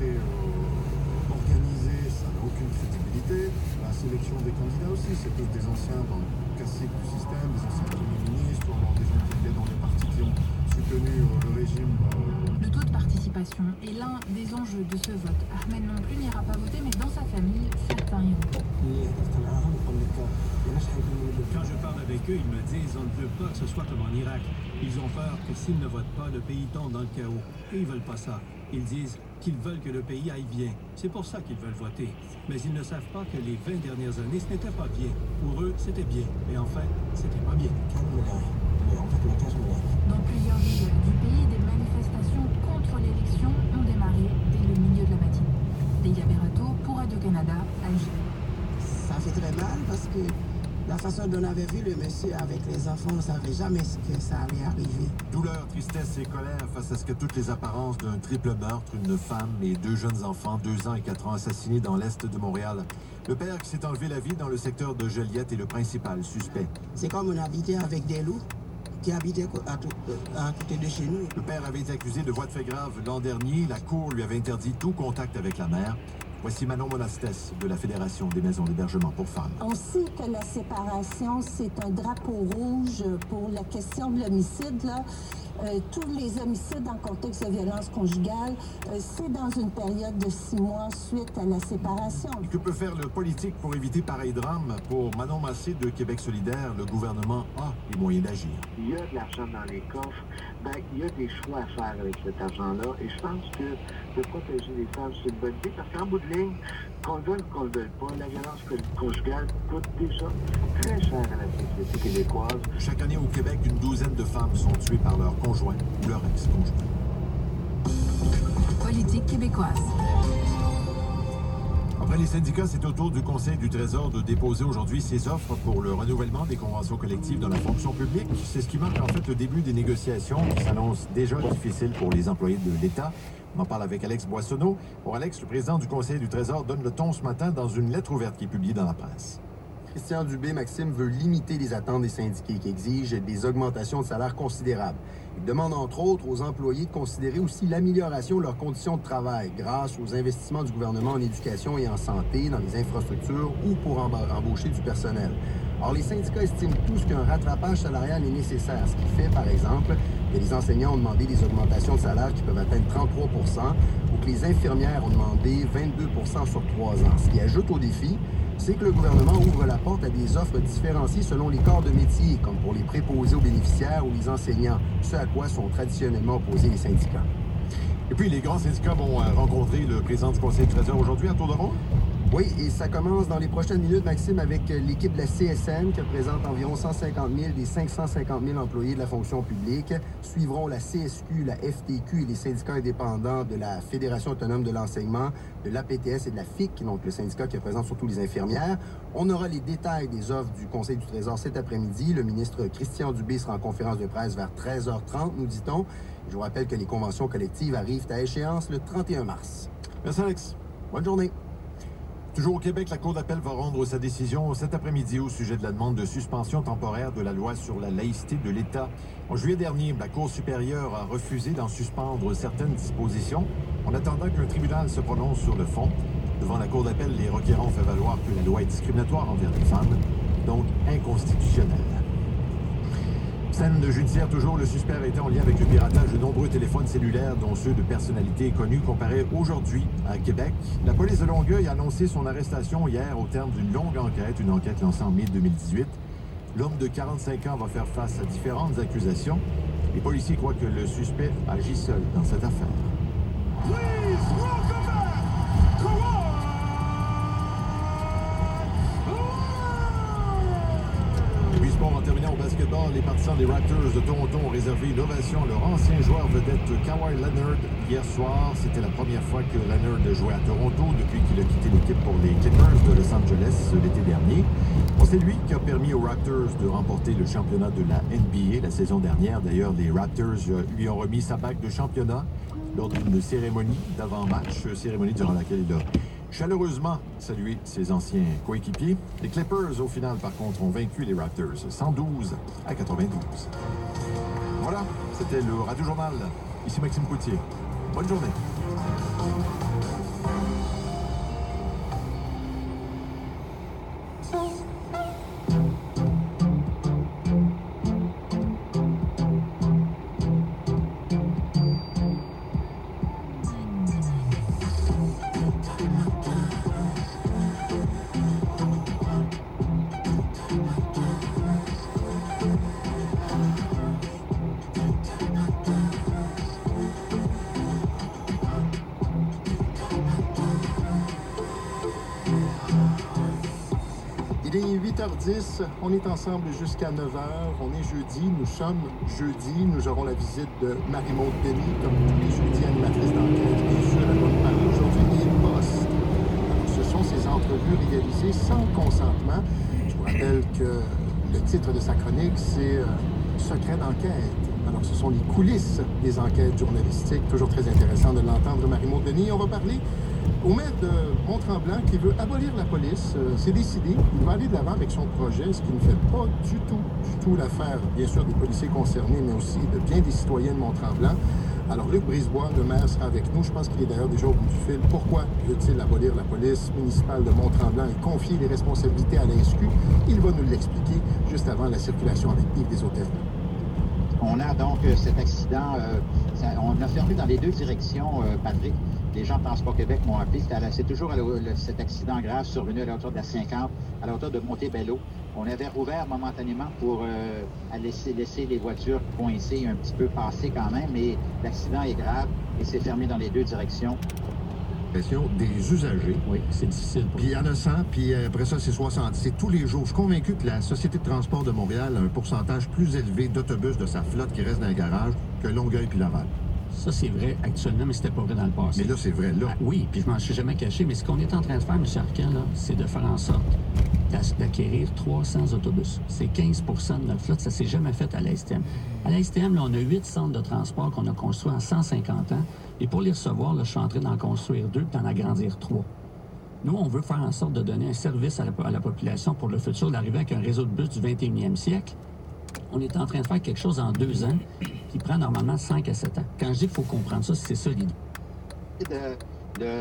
très organisé, ça n'a aucune crédibilité. La sélection des candidats aussi, c'est tous des anciens classiques du système, des anciens premiers ministres, ou alors des gens qui étaient dans les partis qui ont soutenu le régime. Le taux de participation est l'un des enjeux de ce vote. Ahmed non plus n'ira pas voter, mais dans sa famille, certains iront. Quand je parle avec eux, ils me disent on ne veut pas que ce soit comme en Irak. Ils ont peur que s'ils ne votent pas, le pays tombe dans le chaos. Et ils veulent pas ça. Ils disent qu'ils veulent que le pays aille bien. C'est pour ça qu'ils veulent voter. Mais ils ne savent pas que les 20 dernières années, ce n'était pas bien. Pour eux, c'était bien. Mais en fait, c'était pas bien. Dans plusieurs villes du pays, des manifestations contre l'élection ont démarré dès le milieu de la matinée. Leïla Berato pour Radio-Canada, Alger. Ça fait très mal parce que la façon dont on avait vu le monsieur avec les enfants, on ne savait jamais ce que ça allait arriver. Douleur, tristesse et colère face à ce que toutes les apparences d'un triple meurtre, une femme et 2 jeunes enfants, 2 ans et 4 ans assassinés dans l'est de Montréal. Le père qui s'est enlevé la vie dans le secteur de Joliette est le principal suspect. C'est comme on habitait avec des loups qui habitaient à côté de chez nous. Le père avait été accusé de voies de fait grave l'an dernier. La cour lui avait interdit tout contact avec la mère. Voici Manon Monastès de la Fédération des maisons d'hébergement pour femmes. On sait que la séparation, c'est un drapeau rouge pour la question de l'homicide, là. Tous les homicides en contexte de violence conjugale, c'est dans une période de 6 mois suite à la séparation. Que peut faire le politique pour éviter pareil drame? Pour Manon Massé de Québec solidaire, le gouvernement a les moyens d'agir. Il y a de l'argent dans les coffres. Il y a des choix à faire avec cet argent-là. Et je pense que de protéger les femmes, c'est une bonne idée. Parce qu'en bout de ligne, qu'on le veuille ou qu'on le veuille pas, la violence conjugale coûte déjà très cher à la société québécoise. Chaque année au Québec, une douzaine de femmes sont tuées par leur conjoint ou leur ex-conjoint. Politique québécoise. Après les syndicats, c'est au tour du Conseil du Trésor de déposer aujourd'hui ses offres pour le renouvellement des conventions collectives dans la fonction publique. C'est ce qui marque en fait le début des négociations qui s'annoncent déjà difficiles pour les employés de l'État. On en parle avec Alex Boissonneau. Pour Alex, le président du Conseil du Trésor donne le ton ce matin dans une lettre ouverte qui est publiée dans la presse. Christian Dubé, Maxime, veut limiter les attentes des syndiqués qui exigent des augmentations de salaire considérables. Il demande entre autres aux employés de considérer aussi l'amélioration de leurs conditions de travail grâce aux investissements du gouvernement en éducation et en santé, dans les infrastructures ou pour embaucher du personnel. Or, les syndicats estiment tous qu'un rattrapage salarial est nécessaire, ce qui fait, par exemple, que les enseignants ont demandé des augmentations de salaire qui peuvent atteindre 33 % ou que les infirmières ont demandé 22 % sur 3 ans. Ce qui ajoute au défi, c'est que le gouvernement ouvre la porte à des offres différenciées selon les corps de métier, comme pour les préposés aux bénéficiaires ou les enseignants, ce à quoi sont traditionnellement opposés les syndicats. Et puis, les grands syndicats vont rencontrer le président du Conseil du Trésor aujourd'hui à tour de rôle? Oui, et ça commence dans les prochaines minutes, Maxime, avec l'équipe de la CSN qui représente environ 150 000 des 550 000 employés de la fonction publique. Suivront la CSQ, la FTQ et les syndicats indépendants de la Fédération autonome de l'enseignement, de l'APTS et de la FIC, donc le syndicat qui représente surtout les infirmières. On aura les détails des offres du Conseil du Trésor cet après-midi. Le ministre Christian Dubé sera en conférence de presse vers 13h30, nous dit-on. Je vous rappelle que les conventions collectives arrivent à échéance le 31 mars. Merci, Alex. Bonne journée. Toujours au Québec, la Cour d'appel va rendre sa décision cet après-midi au sujet de la demande de suspension temporaire de la loi sur la laïcité de l'État. En juillet dernier, la Cour supérieure a refusé d'en suspendre certaines dispositions en attendant qu'un tribunal se prononce sur le fond. Devant la Cour d'appel, les requérants ont fait valoir que la loi est discriminatoire envers les femmes, donc inconstitutionnelle. Scène de judiciaire toujours, le suspect a été en lien avec le piratage de nombreux téléphones cellulaires, dont ceux de personnalités connues, comparé aujourd'hui à Québec. La police de Longueuil a annoncé son arrestation hier au terme d'une longue enquête, une enquête lancée en mai 2018. L'homme de 45 ans va faire face à différentes accusations. Les policiers croient que le suspect agit seul dans cette affaire. En terminant au basketball, les partisans des Raptors de Toronto ont réservé une ovation à leur ancien joueur vedette Kawhi Leonard hier soir. C'était la première fois que Leonard jouait à Toronto depuis qu'il a quitté l'équipe pour les Clippers de Los Angeles l'été dernier. Bon, c'est lui qui a permis aux Raptors de remporter le championnat de la NBA la saison dernière. D'ailleurs, les Raptors lui ont remis sa bague de championnat lors d'une cérémonie d'avant-match, cérémonie durant laquelle il a chaleureusement salué ses anciens coéquipiers. Les Clippers, au final, par contre, ont vaincu les Raptors 112-92. Voilà, c'était le Radio Journal. Ici Maxime Coutier. Bonne journée. Il est 8h10, on est ensemble jusqu'à 9h, on est jeudi, nous sommes jeudi, nous aurons la visite de Marie-Maude Denis, comme tous les jeudis, animatrice d'enquête, bien sûr, elle va nous parler aujourd'hui des postes. Alors, ce sont ces entrevues réalisées sans consentement. Je vous rappelle que le titre de sa chronique, c'est Secret d'enquête. Alors, ce sont les coulisses des enquêtes journalistiques, toujours très intéressant de l'entendre, Marie-Maude Denis. On va parler au maire de Mont-Tremblant qui veut abolir la police. C'est décidé, il va aller de l'avant avec son projet, ce qui ne fait pas du tout l'affaire, bien sûr, des policiers concernés, mais aussi de bien des citoyens de Mont-Tremblant. Alors, Luc Brisebois, le maire, sera avec nous. Je pense qu'il est d'ailleurs déjà au bout du fil. Pourquoi veut-il abolir la police municipale de Mont-Tremblant et confier les responsabilités à la SQ? Il va nous l'expliquer juste avant la circulation avec Yves Desautels. On a donc cet accident, on a fermé dans les deux directions, Patrick. Les gens de Transport Québec m'ont appelé. C'est toujours cet accident grave survenu à la hauteur de la 50, à la hauteur de Montebello. On avait rouvert momentanément pour laisser les voitures coincées, un petit peu passées quand même, mais l'accident est grave et c'est fermé dans les deux directions. Des usagers. Oui, c'est difficile. Puis il y en a 100, puis après ça, c'est 60. C'est tous les jours. Je suis convaincu que la Société de transport de Montréal a un pourcentage plus élevé d'autobus de sa flotte qui reste dans les garages que Longueuil puis Laval. Ça, c'est vrai actuellement, mais c'était pas vrai dans le passé. Mais là, c'est vrai, là. Oui, puis je m'en suis jamais caché, mais ce qu'on est en train de faire, M. Arcan, là, c'est de faire en sorte d'acquérir 300 autobus. C'est 15 de notre flotte. Ça s'est jamais fait à l'ASTM. À l'ASTM, là, on a 8 centres de transport qu'on a construits en 150 ans. Et pour les recevoir, là, je suis en train d'en construire 2 puis d'en agrandir 3. Nous, on veut faire en sorte de donner un service à la population pour le futur, d'arriver avec un réseau de bus du 21e siècle. On est en train de faire quelque chose en 2 ans qui prend normalement 5 à 7 ans. Quand je dis qu'il faut comprendre ça, c'est ça l'idée.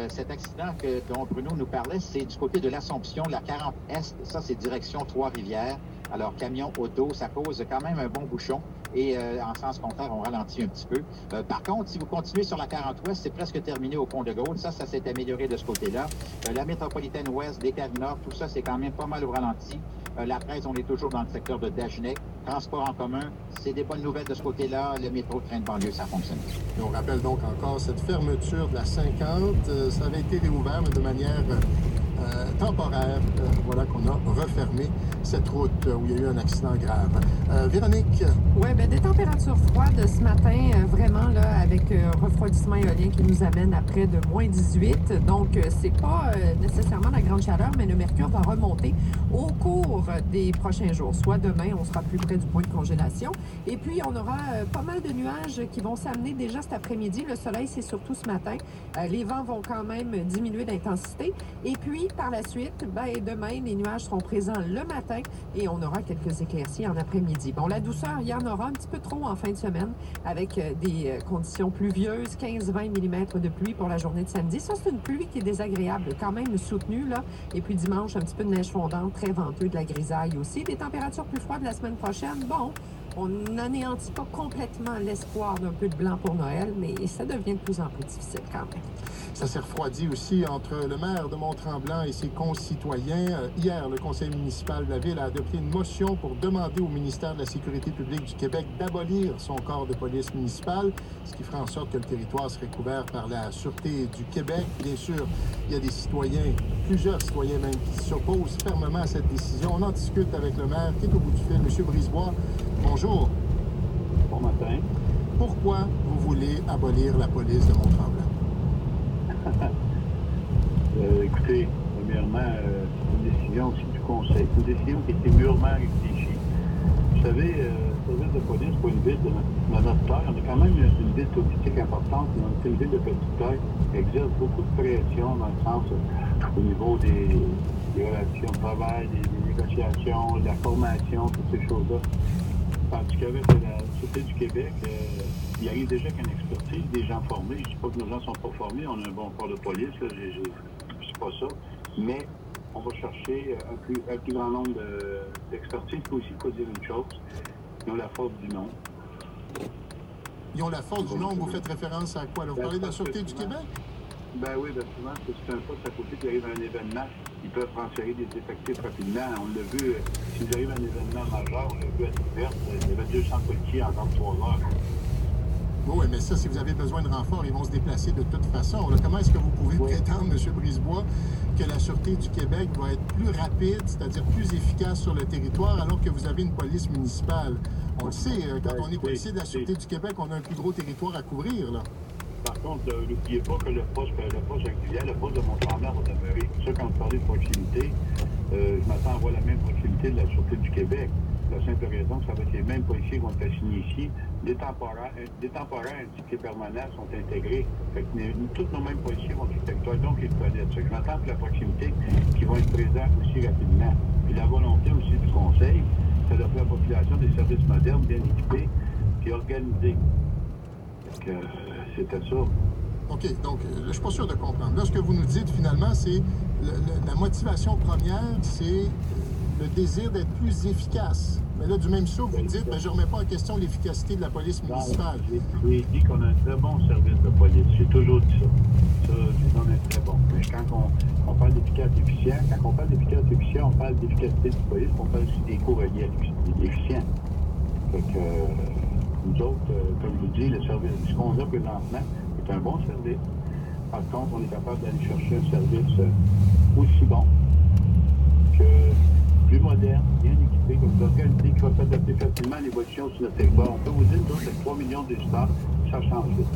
Cet accident dont Bruno nous parlait, c'est du côté de l'Assomption, la 40 Est. Ça, c'est direction Trois-Rivières. Alors, camion, auto, ça cause quand même un bon bouchon. Et en sens contraire, on ralentit un petit peu. Par contre, si vous continuez sur la 40 Ouest, c'est presque terminé au pont de Gaulle. Ça s'est amélioré de ce côté-là. La métropolitaine Ouest, Descartes-Nord, tout ça, c'est quand même pas mal au ralenti. La presse, on est toujours dans le secteur de Dagenet. Transport en commun, c'est des bonnes nouvelles de ce côté-là. Le métro, train de banlieue, ça fonctionne. Et on rappelle donc encore cette fermeture de la 50. Ça avait été réouvert, mais de manière temporaire. Voilà qu'on a refermé cette route où il y a eu un accident grave. Véronique? Oui, bien, des températures froides ce matin, vraiment, là, avec refroidissement éolien qui nous amène à près de moins 18. Donc, c'est pas nécessairement la grande chaleur, mais le mercure va remonter au cours des prochains jours. Soit demain, on sera plus près du point de congélation. Et puis, on aura pas mal de nuages qui vont s'amener déjà cet après-midi. Le soleil, c'est surtout ce matin. Les vents vont quand même diminuer d'intensité. Et puis, par la suite, ben, demain, les nuages seront présents le matin et on aura quelques éclaircies en après-midi. Bon, la douceur, il y en aura un petit peu trop en fin de semaine avec des conditions pluvieuses, 15-20 mm de pluie pour la journée de samedi. Ça, c'est une pluie qui est désagréable, quand même soutenue, là. Et puis dimanche, un petit peu de neige fondante, très venteux, de la grisaille aussi. Des températures plus froides la semaine prochaine. Bon, on n'anéantit pas complètement l'espoir d'un peu de blanc pour Noël, mais ça devient de plus en plus difficile quand même. Ça s'est refroidi aussi entre le maire de Mont-Tremblant et ses concitoyens. Hier, le conseil municipal de la ville a adopté une motion pour demander au ministère de la Sécurité publique du Québec d'abolir son corps de police municipale, ce qui ferait en sorte que le territoire serait couvert par la Sûreté du Québec. Bien sûr, il y a des citoyens, plusieurs citoyens même, qui s'opposent fermement à cette décision. On en discute avec le maire qui est au bout du fil, M. Brisebois. Bonjour. Bon matin. Pourquoi vous voulez abolir la police de Mont-Tremblant? Écoutez, premièrement, c'est une décision aussi du Conseil. C'est une décision qui a été mûrement réfléchie. Vous savez, le service de police pour une ville de notre taille, on a quand même une ville touristique importante, mais on est une ville de petite taille qui exerce beaucoup de pression dans le sens au niveau des relations de travail, des négociations, de la formation, toutes ces choses-là. Tandis qu'avec la Sûreté du Québec, il arrive déjà qu'une expertise, des gens formés. Je ne dis pas que nos gens ne sont pas formés, on a un bon corps de police, c'est pas ça. Mais on va chercher un plus grand nombre d'expertises. Il faut aussi pas dire une chose, ils ont la force du nombre. Ils ont la force du nombre, vous faites référence à quoi? Là, vous parlez de la Sûreté du Québec? Ben oui, ben souvent, c'est un poste à côté qui arrive à un événement, ils peuvent transférer des effectifs rapidement. On l'a vu, si vous arrivez à un événement majeur, on l'a vu à Découverte, il y avait 200 policiers en 23 heures. Oui, mais ça, si vous avez besoin de renfort, ils vont se déplacer de toute façon. Là, comment est-ce que vous pouvez prétendre, M. Brisebois, que la Sûreté du Québec va être plus rapide, c'est-à-dire plus efficace sur le territoire, alors que vous avez une police municipale? On le sait, quand on est policier de la Sûreté du Québec, on a un plus gros territoire à couvrir, là. Par contre, n'oubliez pas que le poste régulier, le poste de Mont-Tremblant va demeurer. C'est ça, quand vous parlez de proximité, je m'attends à voir la même proximité de la Sûreté du Québec. La simple raison que ça va être les mêmes policiers qui vont être assignés ici. Des temporaires ainsi que les permanents sont intégrés. Fait que tous nos mêmes policiers vont sur le territoire, donc ils connaissent. Je m'attends que la proximité qui vont être présents aussi rapidement. Puis la volonté aussi du Conseil, c'est d'offrir à la population des services modernes, bien équipés et organisés. Fait que c'était ça. OK, donc je ne suis pas sûr de comprendre. Là, ce que vous nous dites, finalement, c'est la motivation première, c'est le désir d'être plus efficace. Mais là, du même saut, vous me dites, ben, je ne remets pas en question l'efficacité de la police municipale. J'ai dit qu'on a un très bon service de police. J'ai toujours dit ça. Ça, je donne un très bon. Mais quand on parle d'efficace et efficient, quand on parle d'efficace et efficient, on parle d'efficacité du police, on parle aussi des cours reliés à l'efficient. Fait que nous autres, comme je vous dis, le service, ce qu'on a présentement est un bon service. Par contre, on est capable d'aller chercher un service aussi bon que plus moderne, bien équipé, comme vous organisé, qui va s'adapter facilement à l'évolution sur notre territoire. On peut vous dire, nous autres, avec 3 millions d'histoires, ça change vite.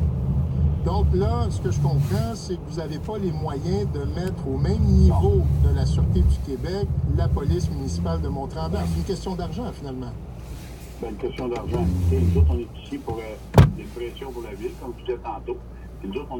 Donc là, ce que je comprends, c'est que vous n'avez pas les moyens de mettre au même niveau de la Sûreté du Québec la police municipale de Mont-Tremblant. C'est une question d'argent, finalement. Ben, une question d'argent. Nous autres, on est ici pour des pressions pour la ville, comme je disais tantôt. Puis nous autres, on